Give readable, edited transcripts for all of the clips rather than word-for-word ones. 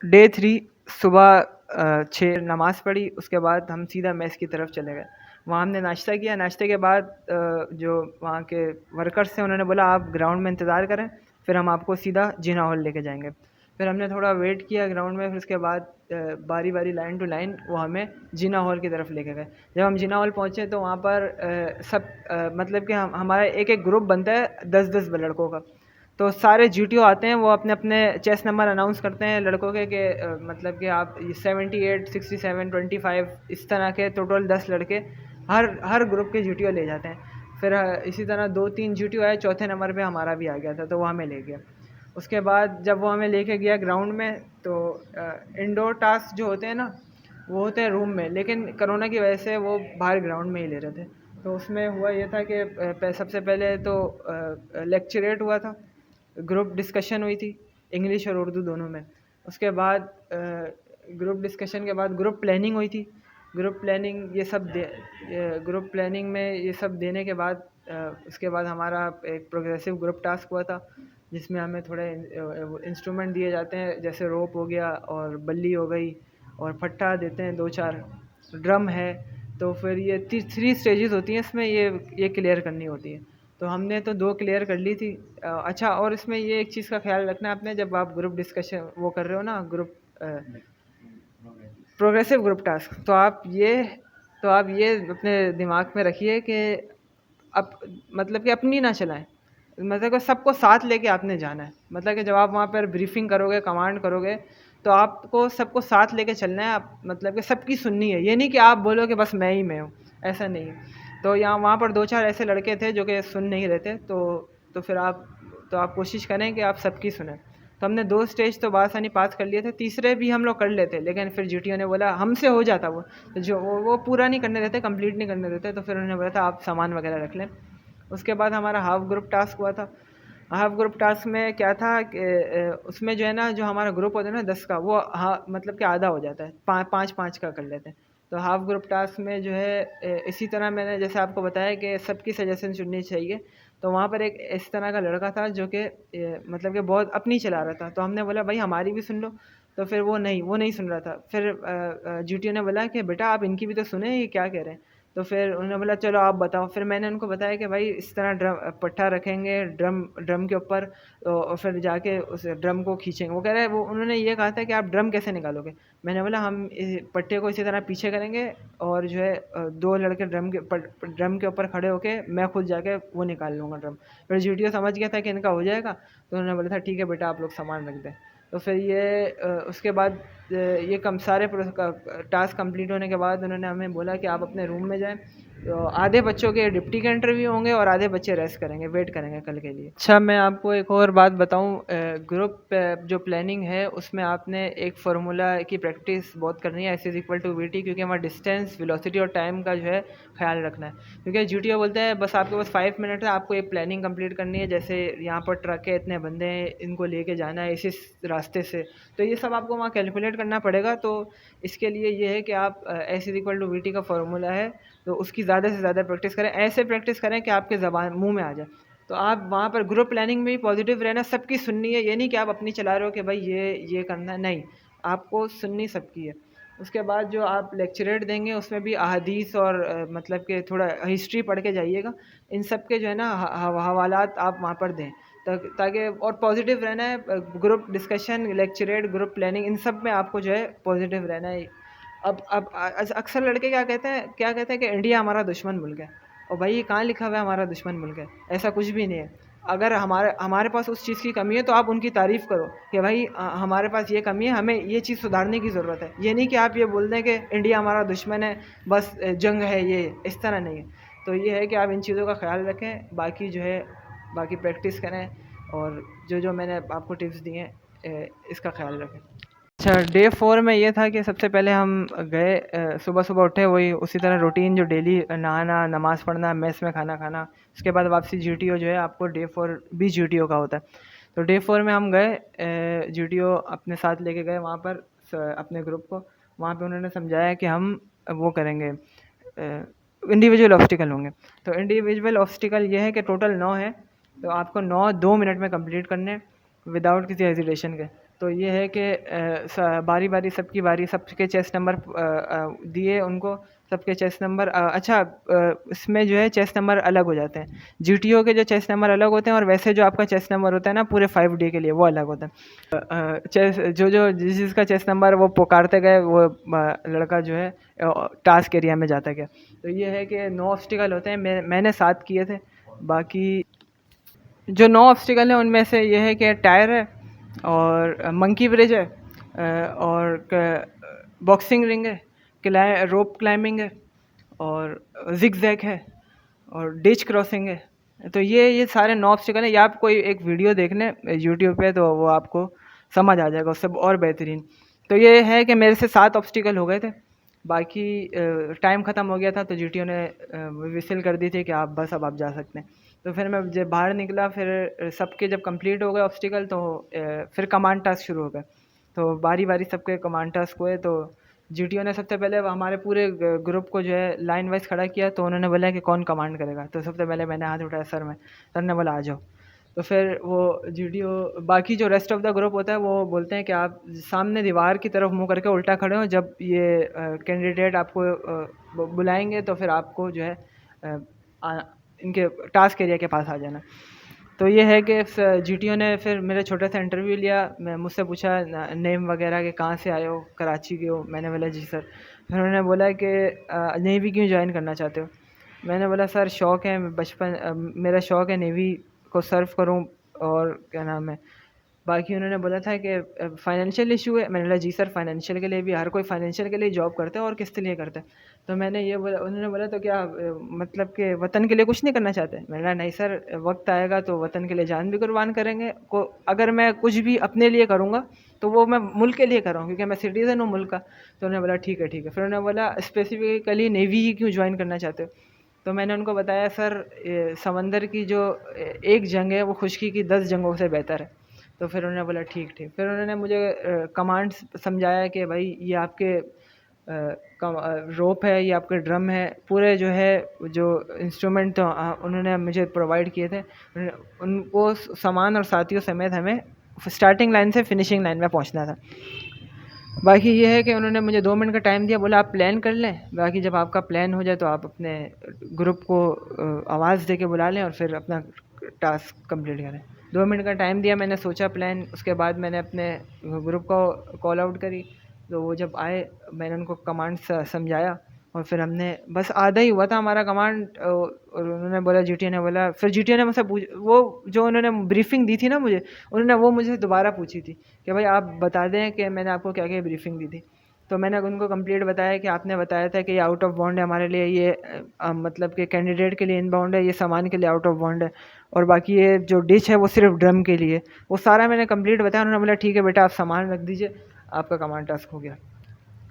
Day 3 सुबह 6 नमाज़ पढ़ी, उसके बाद हम सीधा मेस की तरफ चले गए। वहाँ हमने नाश्ता किया, नाश्ते के बाद जो वहाँ के वर्कर्स थे उन्होंने बोला आप ग्राउंड में इंतज़ार करें, फिर हम आपको सीधा जिना हॉल लेके जाएँगे। फिर हमने थोड़ा वेट किया ग्राउंड में, फिर उसके बाद बारी-बारी लाइन टू लाइन वो हमें जिना हॉल की तरफ लेके गए। जब हम जिना हॉल पहुँचे तो वहाँ पर मतलब कि हमारा एक-एक ग्रुप बनता है 10-10 लड़कों का। तो सारे जीटीओ आते हैं, वो अपने-अपने चेस नंबर अनाउंस करते हैं लड़कों के कि मतलब कि आप 78, 67, 25 इस तरह के टोटल 10 लड़के हर ग्रुप के जीटीओ ले जाते हैं। फिर इसी तरह 2-3 जीटीओ आए, चौथे नंबर पे हमारा भी आ गया था, तो वो हमें ले गया। उसके बाद जब वो हमें लेके गया ग्राउंड में, तो इंडोर टास्क जो होते हैं ना, वो होते हैं रूम में, लेकिन कोरोना की वजह से वो बाहर ग्राउंड में ही ले रहे थे। तो उसमें हुआ ये था कि सबसे पहले तो लेक्चरेट हुआ था, ग्रुप डिस्कशन हुई थी इंग्लिश और उर्दू दोनों में। उसके बाद ग्रुप डिस्कशन के बाद ग्रुप प्लानिंग हुई थी। ग्रुप प्लानिंग ग्रुप प्लानिंग में ये सब देने के बाद उसके बाद हमारा एक प्रोग्रेसिव ग्रुप टास्क हुआ था, जिसमें हमें थोड़े इंस्ट्रूमेंट दिए जाते हैं, जैसे रोप हो गया और बल्ली हो गई और फट्टा देते हैं 2-4, ड्रम है। तो फिर ये 3 स्टेजेस होती हैं इसमें, ये क्लियर करनी होती है। तो हमने तो 2 क्लियर कर ली थी। अच्छा, और इसमें ये एक चीज़ का ख्याल रखना है आपने, जब आप ग्रुप डिस्कशन वो कर रहे हो ना, ग्रुप प्रोग्रेसिव ग्रुप टास्क, तो आप ये अपने दिमाग में रखिए कि मतलब कि अपनी ना चलाएं, मतलब कि सबको साथ लेके आपने जाना है। मतलब कि जब आप वहाँ पर ब्रीफिंग करोगे, कमांड करोगे, तो आपको सबको साथ लेके चलना है। आप मतलब कि सबकी सुननी है, ये नहीं कि आप बोलो कि बस मैं हूँ, ऐसा नहीं है। तो वहाँ पर 2-4 ऐसे लड़के थे जो कि सुन नहीं रहे थे, तो फिर आप कोशिश करें कि आप सबकी सुनें। तो हमने 2 स्टेज तो बासानी पास कर लिए थे, तीसरे भी हम लोग कर लेते, लेकिन फिर जीटीओ ने बोला हमसे हो जाता वो, तो जो वो पूरा नहीं करने देते, कंप्लीट नहीं करने देते, तो फिर उन्होंने बोला था आप सामान वगैरह रख लें। उसके बाद हमारा हाफ ग्रुप टास्क हुआ था। हाफ ग्रुप टास्क में क्या था कि उसमें जो है ना, जो हमारा ग्रुप होता है ना 10 का, वो मतलब कि आधा हो जाता है, 5-5 का कर लेते हैं। तो हाफ ग्रुप टास्क में जो है इसी तरह मैंने जैसे आपको बताया कि सबकी सजेशन सुननी चाहिए। तो वहाँ पर एक इस तरह का लड़का था जो कि मतलब कि बहुत अपनी चला रहा था, तो हमने बोला भाई हमारी भी सुन लो। तो फिर वो नहीं सुन रहा था। फिर जीटीओ ने बोला कि बेटा आप इनकी भी तो सुने, ये क्या कह रहे हैं। तो फिर उन्होंने बोला चलो आप बताओ। फिर मैंने उनको बताया कि भाई इस तरह पट्टा रखेंगे ड्रम के ऊपर, और फिर जाके उस ड्रम को खींचेंगे। वो कह रहे वो उन्होंने ये कहा था कि आप ड्रम कैसे निकालोगे। मैंने बोला हम पट्टे को इसी तरह पीछे करेंगे, और जो है 2 लड़के ड्रम के ऊपर खड़े होके मैं खुद जाके वो निकाल लूँगा ड्रम। फिर जीटीओ समझ गया था कि इनका हो जाएगा, तो उन्होंने बोला था ठीक है बेटा आप लोग सामान रख दें। तो फिर उसके बाद ये सारे टास्क कंप्लीट होने के बाद उन्होंने हमें बोला कि आप अपने रूम में जाएं। तो आधे बच्चों के डिप्टी के इंटरव्यू होंगे और आधे बच्चे रेस्ट करेंगे, वेट करेंगे कल के लिए। अच्छा, मैं आपको एक और बात बताऊं, ग्रुप जो प्लानिंग है उसमें आपने एक फार्मूला की प्रैक्टिस बहुत करनी है, S=VT, क्योंकि वहाँ डिस्टेंस, वेलोसिटी और टाइम का जो है ख्याल रखना है। क्योंकि जीटीओ बोलते हैं बस आपके पास 5 मिनट है, आपको एक प्लानिंग कंप्लीट करनी है, जैसे यहाँ पर ट्रक है, इतने बंदे हैं, इनको लेके जाना है इस रास्ते से। तो ये सब आपको वहाँ कैलकुलेट करना पड़ेगा। तो इसके लिए ये है कि आप S=VT का फार्मूला है, तो उसकी ज़्यादा से ज़्यादा प्रैक्टिस करें। ऐसे प्रैक्टिस करें कि आपके ज़बान मुंह में आ जाए। तो आप वहाँ पर ग्रुप प्लानिंग में भी पॉजिटिव रहना, सबकी सुननी है। ये नहीं कि आप अपनी चला रहे हो कि भाई ये करना है, नहीं, आपको सुननी सबकी है। उसके बाद जो आप लेक्चरेट देंगे उसमें भी अहादीस और मतलब कि थोड़ा हिस्ट्री पढ़ के जाइएगा। इन सब के जो है ना हवालात आप वहाँ पर दें, ताकि और पॉजिटिव रहना है। Group discussion, lecturette, group planning, इन सब में आपको जो है पॉजिटिव रहना है। अब अक्सर लड़के क्या कहते हैं कि इंडिया हमारा दुश्मन मुल्क है। और भाई ये कहाँ लिखा हुआ है हमारा दुश्मन मुल्क है? ऐसा कुछ भी नहीं है। अगर हमारे पास उस चीज़ की कमी है तो आप उनकी तारीफ़ करो कि भाई हमारे पास ये कमी है, हमें ये चीज़ सुधारने की ज़रूरत है। ये नहीं कि आप ये बोल दें कि इंडिया हमारा दुश्मन है, बस जंग है, ये इस तरह नहीं है। तो ये है कि आप इन चीज़ों का ख्याल रखें, बाकी जो है बाकी प्रैक्टिस करें, और जो मैंने आपको टिप्स दिए हैं इसका ख्याल रखें। अच्छा, डे 4 में ये था कि सबसे पहले हम गए, सुबह उठे, वही उसी तरह रूटीन जो डेली नहाना, नमाज़ पढ़ना, मेस में खाना खाना। उसके बाद वापसी जीटीओ जो है आपको डे 4 भी जीटीओ का होता है। तो डे 4 में हम गए, जीटीओ अपने साथ लेके गए वहाँ पर अपने ग्रुप को। वहाँ पे उन्होंने समझाया कि हम वो करेंगे, इंडिविजुअल ऑब्स्टिकल होंगे। तो इंडिविजुअल ऑब्स्टिकल ये है कि टोटल 9 है, तो आपको 9 2 मिनट में कंप्लीट करने, विदाउट किसी हेजिटेशन के। तो ये है कि बारी बारी सबकी बारी, सबके चेस्ट नंबर दिए उनको, सबके चेस्ट नंबर अच्छा इसमें जो है चेस्ट नंबर अलग हो जाते हैं। जीटीओ के जो चेस्ट नंबर अलग होते हैं और वैसे जो आपका चेस्ट नंबर होता है ना पूरे 5 डे के लिए, वो अलग होता है। चेस जो जो जिसका चेस्ट नंबर वो पुकारते गए, वो लड़का जो है टास्क एरिया में जाता गया। तो ये है कि 9 ऑब्स्टिकल होते हैं, मैंने 7 किए थे। बाकी जो 9 ऑब्स्टिकल हैं उनमें से ये है कि टायर है, और मंकी ब्रिज है, और बॉक्सिंग रिंग है, रोप क्लाइंबिंग है, और जिग जैग है, और डिच क्रॉसिंग है। तो ये सारे 9 ऑब्स्टिकल हैं। या आप कोई एक वीडियो देख लें यूट्यूब पे, तो वो आपको समझ आ जाएगा उससे और बेहतरीन। तो ये है कि मेरे से 7 ऑब्स्टिकल हो गए थे। बाकी टाइम ख़त्म हो गया था तो जीटीओ ने विसिल कर दी थी कि आप बस अब आप जा सकते हैं। तो फिर मैं जब बाहर निकला, फिर सबके जब कंप्लीट हो गए ऑब्स्टिकल, तो फिर कमांड टास्क शुरू हो गए। तो बारी बारी सबके कमांड टास्क हुए। तो जीटीओ ने सबसे पहले हमारे पूरे ग्रुप को जो है लाइन वाइज खड़ा किया। तो उन्होंने बोला कि कौन कमांड करेगा। तो सबसे पहले मैंने हाथ उठाया सर में, सर ने बोला आ जाओ। तो फिर वो जीटीओ, बाकी जो रेस्ट ऑफ द ग्रुप होता है वो बोलते हैं कि आप सामने दीवार की तरफ मुंह करके उल्टा खड़े हो, जब ये कैंडिडेट आपको बुलाएंगे तो फिर आपको जो है इनके टास्क एरिया के पास आ जाना। तो ये है कि जीटीओ ने फिर मेरा छोटा सा इंटरव्यू लिया। मैं मुझसे पूछा नेम वगैरह के, कहाँ से आए हो, कराची के हो। मैंने बोला जी सर। फिर उन्होंने बोला कि नेवी क्यों ज्वाइन करना चाहते हो। मैंने बोला सर शौक़ है, बचपन मेरा शौक़ है नेवी को सर्व करूं, और क्या नाम है। बाकी उन्होंने बोला था कि फाइनेंशियल इशू है। मैंने बोला जी सर, फाइनेंशियल के लिए भी हर कोई फाइनेंशियल के लिए जॉब करता है, और किस लिए करता है। तो मैंने ये बोला, उन्होंने बोला तो क्या मतलब कि वतन के लिए कुछ नहीं करना चाहते। मैंने बोला नहीं सर, वक्त आएगा तो वतन के लिए जान भी कुर्बान करेंगे को। अगर मैं कुछ भी अपने लिए करूँगा तो वो मैं मुल्क के लिए कर रहा हूँ, क्योंकि मैं सिटीज़न हूँ मुल्क का। तो उन्होंने बोला ठीक है ठीक है। फिर उन्होंने बोला स्पेसिफिकली नेवी ही क्यों ज्वाइन करना चाहते हो। तो मैंने उनको बताया सर समंदर की जो एक जंग है वो खुश्की की 10 जंगों से बेहतर है। तो फिर उन्होंने बोला ठीक ठीक। फिर उन्होंने मुझे कमांड्स समझाया कि भाई ये आपके रोप है, ये आपके ड्रम है, पूरे जो है जो इंस्ट्रूमेंट तो उन्होंने मुझे प्रोवाइड किए थे। उनको सामान और साथियों समेत हमें स्टार्टिंग लाइन से फिनिशिंग लाइन में पहुंचना था। बाकी ये है कि उन्होंने मुझे 2 मिनट का टाइम दिया, बोला आप प्लान कर लें, बाकी जब आपका प्लान हो जाए तो आप अपने ग्रुप को आवाज़ दे के बुला लें और फिर अपना टास्क कंप्लीट करें। 2 मिनट का टाइम दिया, मैंने सोचा प्लान, उसके बाद मैंने अपने ग्रुप को कॉल आउट करी। तो वो जब आए मैंने उनको कमांड समझाया, और फिर हमने बस आधा ही हुआ था हमारा कमांड, और उन्होंने बोला, जीटीओ ने बोला, फिर जीटीओ ने मुझसे पूछ, वो जो उन्होंने ब्रीफिंग दी थी ना मुझे, उन्होंने वो मुझे दोबारा पूछी थी कि भाई आप बता दें कि मैंने आपको क्या क्या ब्रीफिंग दी थी। तो मैंने उनको कंप्लीट बताया कि आपने बताया था कि ये आउट ऑफ बाउंड है हमारे लिए, ये मतलब कि कैंडिडेट के लिए इन बाउंड है, ये सामान के लिए आउट ऑफ बाउंड है, और बाकी ये जो डिश है वो सिर्फ ड्रम के लिए। वो सारा मैंने कंप्लीट बताया। उन्होंने बोला ठीक है बेटा, आप सामान रख दीजिए, आपका कमांड टास्क हो गया।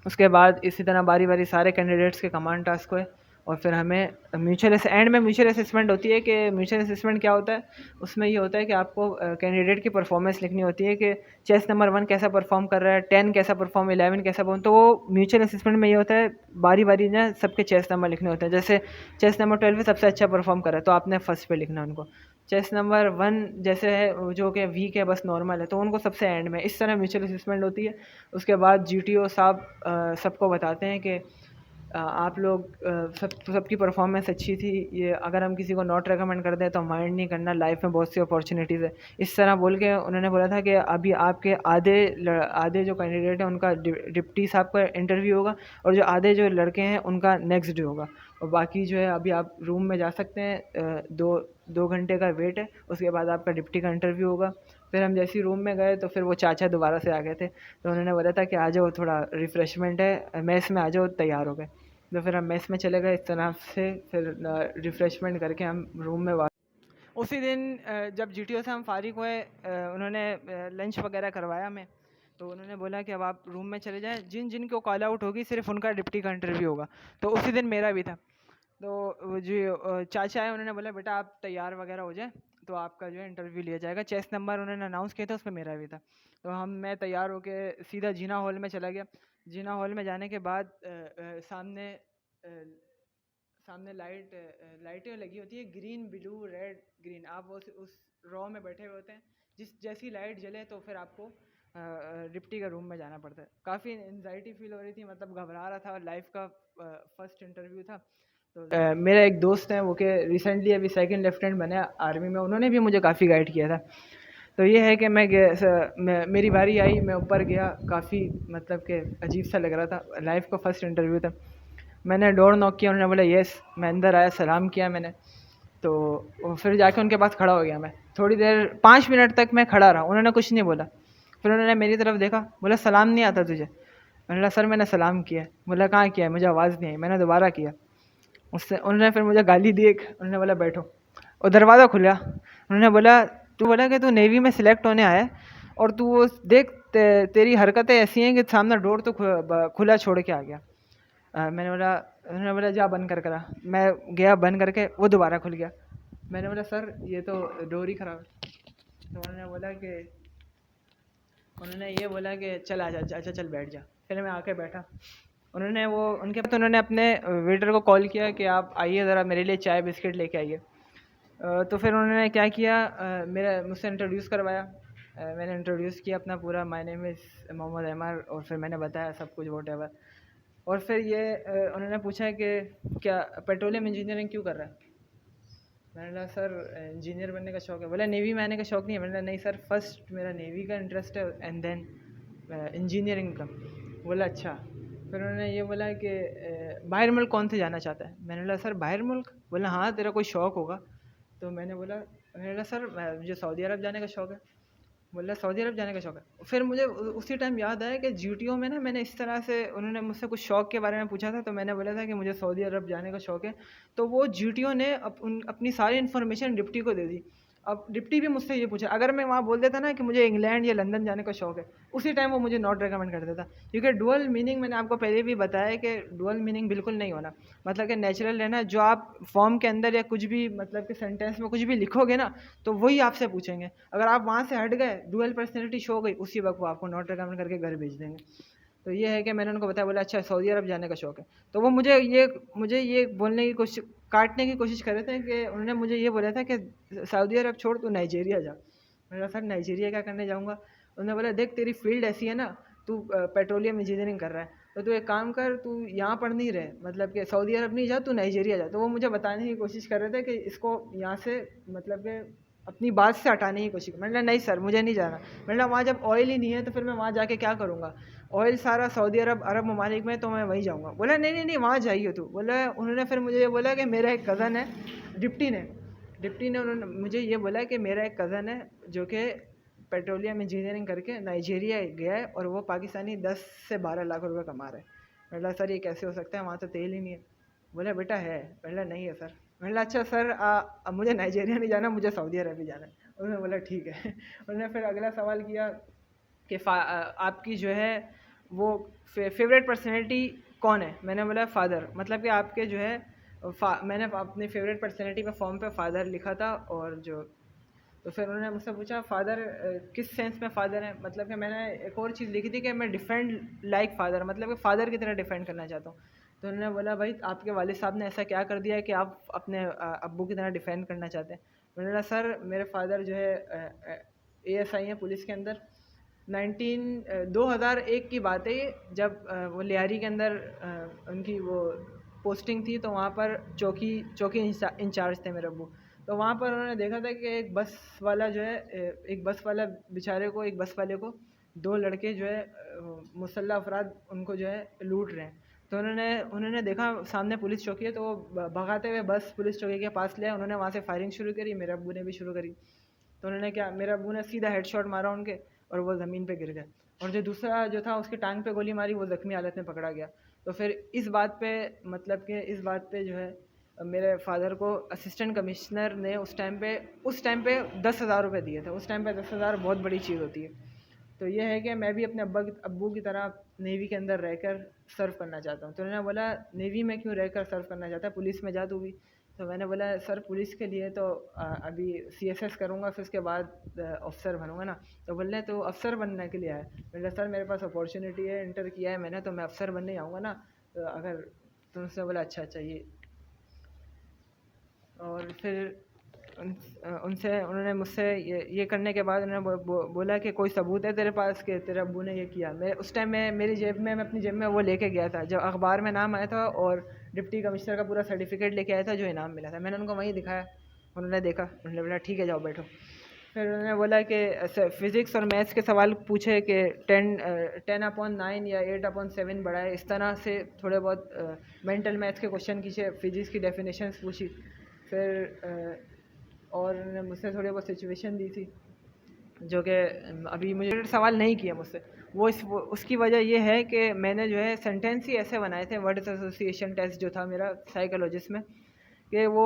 उसके बाद इसी तरह बारी बारी सारे कैंडिडेट्स के कमांड टास्क हुए, और फिर हमें म्यूचुअल एंड में म्यूचुअल असेसमेंट होती है। कि म्यूचुअल असेसमेंट क्या होता है, उसमें ये होता है कि आपको कैंडिडेट की परफॉर्मेंस लिखनी होती है कि चेस नंबर 1 कैसा परफॉर्म कर रहा है, 10 कैसा परफॉर्म, 11 कैसा परफॉर्म। तो वो म्यूचुअल असेसमेंट में ये होता है, बारी बारी ना सबके चेस नंबर लिखने होते हैं। जैसे चेस नंबर 12 पे सबसे अच्छा परफॉर्म कर रहा है तो आपने फर्स्ट पे लिखना है उनको। चेस नंबर 1 जैसे है जो कि वीक है, बस नॉर्मल है, तो उनको सबसे एंड में। इस तरह म्यूचुअल असेसमेंट होती है। उसके बाद जीटीओ साहब सबको बताते हैं कि आप लोग सबकी परफॉर्मेंस अच्छी थी, ये अगर हम किसी को नॉट रेकमेंड कर दें तो माइंड नहीं करना, लाइफ में बहुत सी अपॉर्चुनिटीज़ है। इस तरह बोल के उन्होंने बोला था कि अभी आपके आधे जो कैंडिडेट हैं उनका डिप्टी साहब का इंटरव्यू होगा, और जो आधे जो लड़के हैं उनका नेक्स्ट डे होगा। और बाकी जो है अभी आप रूम में जा सकते हैं, 2 घंटे का वेट है, उसके बाद आपका डिप्टी का इंटरव्यू होगा। फिर हम जैसे ही रूम में गए तो फिर वो चाचा दोबारा से आ गए थे। तो उन्होंने बोला था कि आ जाओ, थोड़ा रिफ़्रेशमेंट है मेस में, आ जाओ, तैयार हो गए। तो फिर हम मेस में चले गए इस तरह से। फिर रिफ़्रेशमेंट करके हम रूम में उसी दिन जब जीटीओ से हम फारिग हुए, उन्होंने लंच वगैरह करवाया हमें। तो उन्होंने बोला कि अब आप रूम में चले जाएं, जिन जिन को कॉल आउट होगी सिर्फ उनका डिप्टी का इंटरव्यू होगा। तो उसी दिन मेरा भी था। तो वो जो चाचा है उन्होंने बोला बेटा आप तैयार वगैरह हो जाए, तो आपका जो है इंटरव्यू लिया जाएगा। चेस नंबर उन्होंने अनाउंस किया था, उसमें मेरा भी था। तो मैं तैयार होके सीधा जीना हॉल में चला गया। जीना हॉल में जाने के बाद सामने सामने लाइटें लगी होती है, ग्रीन ब्लू रेड ग्रीन। आप वो उस रॉ में बैठे हुए होते हैं, जिस जैसी लाइट जले तो फिर आपको डिप्टी का रूम में जाना पड़ता है। काफ़ी एनजाइटी फील हो रही थी, मतलब घबरा रहा था, लाइफ का फर्स्ट इंटरव्यू था। तो मेरा एक दोस्त है वो के रिसेंटली अभी सेकंड लेफ्टिनेंट बने आर्मी में, उन्होंने भी मुझे काफ़ी गाइड किया था। तो ये है कि मेरी बारी आई, मैं ऊपर गया, काफ़ी मतलब कि अजीब सा लग रहा था, लाइफ का फर्स्ट इंटरव्यू था। मैंने डोर नॉक किया, उन्होंने बोला येस, मैं अंदर आया, सलाम किया मैंने। तो फिर जाके उनके पास खड़ा हो गया मैं, थोड़ी देर 5 मिनट तक मैं खड़ा रहा, उन्होंने कुछ नहीं बोला। फिर उन्होंने मेरी तरफ देखा, बोला सलाम नहीं आता तुझे? मैंने बोला सर मैंने सलाम किया। बोला कहाँ किया है, मुझे आवाज़ नहीं आई। मैंने दोबारा किया, उससे उन्होंने फिर मुझे गाली दी एक, उन्होंने बोला बैठो, और दरवाज़ा खुला। उन्होंने बोला तू बोला कि तू नेवी में सिलेक्ट होने आया है, और तू वो देख तेरी हरकतें ऐसी हैं कि सामने डोर तो खुला छोड़ के आ गया। मैंने बोला, उन्होंने बोला जा बंद कर करा। मैं गया बंद करके, वो दोबारा खुल गया। मैंने बोला सर ये तो डोर ही ख़राब है। तो उन्होंने ये बोला कि चल आ जा, अच्छा चल बैठ जा। फिर मैं आके बैठा। उन्होंने वो उनके बाद उन्होंने अपने वेटर को कॉल किया कि आप आइए ज़रा मेरे लिए चाय बिस्किट लेके आइए। तो फिर उन्होंने क्या किया, मुझसे इंट्रोड्यूस करवाया। मैंने इंट्रोड्यूस किया अपना पूरा, my name is Mohammad Ahmar, और फिर मैंने बताया सब कुछ वॉट। और फिर ये उन्होंने पूछा कि क्या पेट्रोलियम इंजीनियरिंग क्यों कर रहा है? मैंने बोला सर इंजीनियर बनने का शौक़ है। बोला नेवी में आने का शौक़ नहीं है? मैंने बोला नहीं सर, फर्स्ट मेरा नेवी का इंटरेस्ट है एंड देन इंजीनियरिंग का। बोला अच्छा। फिर उन्होंने ये बोला कि बाहर मुल्क कौन से जाना चाहता है? मैंने बोला सर बाहर मुल्क? बोला हाँ तेरा कोई शौक़ होगा। तो मैंने बोला सर मुझे सऊदी अरब जाने का शौक़ है। बोला सऊदी अरब जाने का शौक़ है। फिर मुझे उसी टाइम याद आया कि जीटीओ में ना मैंने इस तरह से, उन्होंने मुझसे कुछ शौक़ के बारे में पूछा था, तो मैंने बोला था कि मुझे सऊदी अरब जाने का शौक़ है। तो वो जीटीओ ने अपनी सारी इन्फॉर्मेशन डिप्टी को दे दी। अब डिप्टी भी मुझसे ये पूछा, अगर मैं वहाँ बोल देता ना कि मुझे इंग्लैंड या लंदन जाने का शौक़ है, उसी टाइम वो मुझे नॉट रिकमेंड कर देता। क्योंकि डुअल मीनिंग मैंने आपको पहले भी बताया कि डुअल मीनिंग बिल्कुल नहीं होना, मतलब कि नेचुरल रहना। जो आप फॉर्म के अंदर या कुछ भी मतलब कि सेंटेंस में कुछ भी लिखोगे ना, तो वही आपसे पूछेंगे। अगर आप वहाँ से हट गए, डुअल पर्सनैलिटी शो हो गई, उसी वक्त वो आपको नॉट रिकमेंड करके घर भेज देंगे। तो ये है कि मैंने उनको बताया। बोला अच्छा सऊदी अरब जाने का शौक़ है। तो वो मुझे ये बोलने की कोशिश, काटने की कोशिश कर रहे थे कि उन्होंने मुझे ये बोला था कि सऊदी अरब छोड़ तू नाइजीरिया जा। मैंने कहा सर नाइजीरिया क्या करने जाऊँगा? उन्होंने बोला देख तेरी फील्ड ऐसी है ना, तू पेट्रोलियम इंजीनियरिंग कर रहा है, तो तू एक काम कर, तू यहाँ पढ़ नहीं रहे, मतलब कि सऊदी अरब नहीं जा, तू नाइजीरिया जा। तो वो मुझे बताने की कोशिश कर रहे थे कि इसको यहाँ से मतलब कि अपनी बात से हटाने की कोशिश। मैंने कहा नहीं सर मुझे नहीं जाना। मैंने कहा वहाँ जब ऑयल ही नहीं है तो फिर मैं वहाँ जाके क्या करूँगा? ऑयल सारा सऊदी अरब ममालिक में, तो मैं वहीं जाऊँगा। बोला नहीं नहीं नहीं वहाँ जाइए तू। बोला, उन्होंने फिर मुझे ये बोला कि मेरा एक कज़न है, डिप्टी ने उन्होंने मुझे ये बोला कि मेरा एक कज़न है जो कि पेट्रोलियम इंजीनियरिंग करके नाइजीरिया गया है, और वो पाकिस्तानी 10 से 12 लाख रुपए कमा रहा है। मैंने कहा सर ये कैसे हो सकता है, वहाँ तो तेल ही नहीं है। बोला बेटा है। मैंने कहा नहीं है सर। मैंने कहा अच्छा सर अब मुझे नाइजीरिया नहीं जाना, मुझे सऊदी अरब ही जाना है। उन्होंने बोला ठीक है। उन्होंने फिर अगला सवाल किया कि आपकी जो है वो फेवरेट पर्सनैलिटी कौन है? मैंने बोला फ़ादर, मतलब कि आपके जो है मैंने अपनी फेवरेट पर्सनैलिटी में फॉर्म पे फ़ादर लिखा था। और जो तो फिर उन्होंने मुझसे पूछा फ़ादर किस सेंस में फ़ादर है? मतलब कि मैंने एक और चीज़ लिखी थी कि मैं डिफेंड लाइक फ़ादर, मतलब कि फ़ादर की तरह डिफेंड करना चाहता हूँ। तो उन्होंने बोला भाई आपके वालिद साहब ने ऐसा क्या कर दिया है कि आप अपने अब्बू की तरह डिफेंड करना चाहते हैं? मैंने बोला सर मेरे फादर जो है एएसआई हैं पुलिस के अंदर। 2001 की बात है ये, जब वो लियारी के अंदर उनकी वो पोस्टिंग थी, तो वहाँ पर चौकी इंचार्ज थे मेरे अब्बू। तो वहाँ पर उन्होंने देखा था कि एक बस वाला जो है एक बस वाला बेचारे को, एक बस वाले को 2 लड़के जो है मुसल्लह अफराद उनको जो है लूट रहे हैं। तो उन्होंने देखा सामने पुलिस चौकी है, तो वो भगाते हुए बस पुलिस चौकी के पास ले आए। उन्होंने वहाँ से फायरिंग शुरू करी, मेरे अब्बू ने भी शुरू करी। तो उन्होंने क्या, मेरे अब्बू ने सीधा हेडशॉट मारा उनके, और वो ज़मीन पे गिर गए। और जो दूसरा जो था उसकी टांग पे गोली मारी, वो ज़ख्मी हालत में पकड़ा गया। तो फिर इस बात पे, मतलब कि इस बात पे जो है मेरे फादर को असिस्टेंट कमिश्नर ने उस टाइम पे 10,000 रुपये दिए थे। उस टाइम पे 10,000 बहुत बड़ी चीज़ होती है। तो ये है कि मैं भी अपने अब्बू की तरह नेवी के अंदर रहकर सर्व करना चाहता हूँ। तो उन्होंने बोला नेवी में क्यों रहकर सर्व करना चाहता है, पुलिस में जा तू भी। तो मैंने बोला सर पुलिस के लिए तो अभी सीएसएस करूँगा, फिर उसके बाद अफसर बनूँगा ना। तो बोल रहे तो अफसर बनने के लिए आए? मैंने सर मेरे पास अपॉर्चुनिटी है, इंटर किया है मैंने, तो मैं अफसर बनने आऊँगा ना। तो अगर तुमसे बोला अच्छा ये। और फिर उनसे उन्होंने मुझसे ये करने के बाद उन्होंने बोला कि कोई सबूत है तेरे पास कि तेरे अब्बू ने ये किया। मैं उस टाइम में मेरी जेब में, मैं अपनी जेब में वो लेके गया था जब अखबार में नाम आया था, और डिप्टी कमिश्नर का पूरा सर्टिफिकेट लेके आया था जो इनाम मिला था। मैंने उनको वहीं दिखाया, उन्होंने देखा, उन्होंने बोला ठीक है जाओ बैठो। फिर उन्होंने बोला कि फिज़िक्स और मैथ्स के सवाल पूछे कि 10/9 या 8/7 बढ़ा है, इस तरह से थोड़े बहुत मेंटल मैथ्स के क्वेश्चन कीजिए, फिज़िक्स की डेफिनेशंस पूछी। फिर और उन्होंने मुझसे थोड़ी बहुत सिचुएशन दी थी जो कि अभी मुझे सवाल नहीं किया मुझसे। वो उसकी वजह ये है कि मैंने जो है सेंटेंस ही ऐसे बनाए थे, वर्ड्स एसोसिएशन टेस्ट जो था मेरा साइकोलॉजिस्ट में, कि वो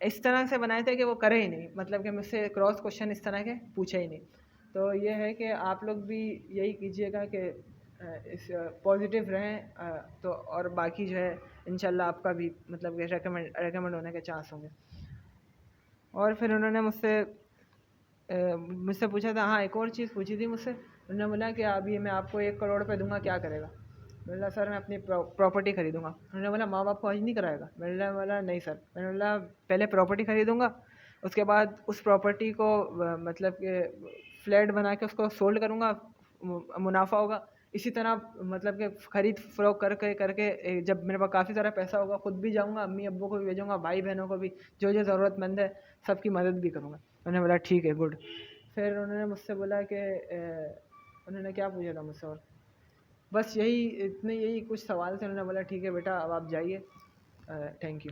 इस तरह से बनाए थे कि वो करे ही नहीं, मतलब कि मुझसे क्रॉस क्वेश्चन इस तरह के पूछे ही नहीं। तो ये है कि आप लोग भी यही कीजिएगा कि इस पॉजिटिव रहें, तो और बाकी जो है इंशाल्लाह आपका भी मतलब कि रेकमेंड होने के चांस होंगे। और फिर उन्होंने मुझसे पूछा था, हाँ एक और चीज़ पूछी थी मुझसे। उन्होंने बोला कि अभी मैं आपको 1 करोड़ रुपये दूंगा, क्या करेगा? मैंने बोला सर मैं अपनी प्रॉपर्टी खरीदूंगा। उन्होंने बोला माँ बाप को हज नहीं कराएगा? मैंने बोला नहीं सर। मैंने बोला पहले प्रॉपर्टी खरीदूंगा, उसके बाद उस प्रॉपर्टी को मतलब कि फ्लैट बना के उसको सोल्ड करूँगा, मुनाफा होगा। इसी तरह मतलब कि खरीद फरोख्त करके करके जब मेरे पास काफ़ी सारा पैसा होगा, ख़ुद भी जाऊँगा, अम्मी अब्बू को भी भेजूँगा, भाई बहनों को भी, जो जो ज़रूरतमंद है सबकी मदद भी करूँगा। उन्होंने बोला ठीक है गुड। फिर उन्होंने मुझसे बोला कि उन्होंने क्या पूछा था मुझसे, और बस यही कुछ सवाल थे। उन्होंने बोला ठीक है बेटा अब आप जाइए, थैंक यू।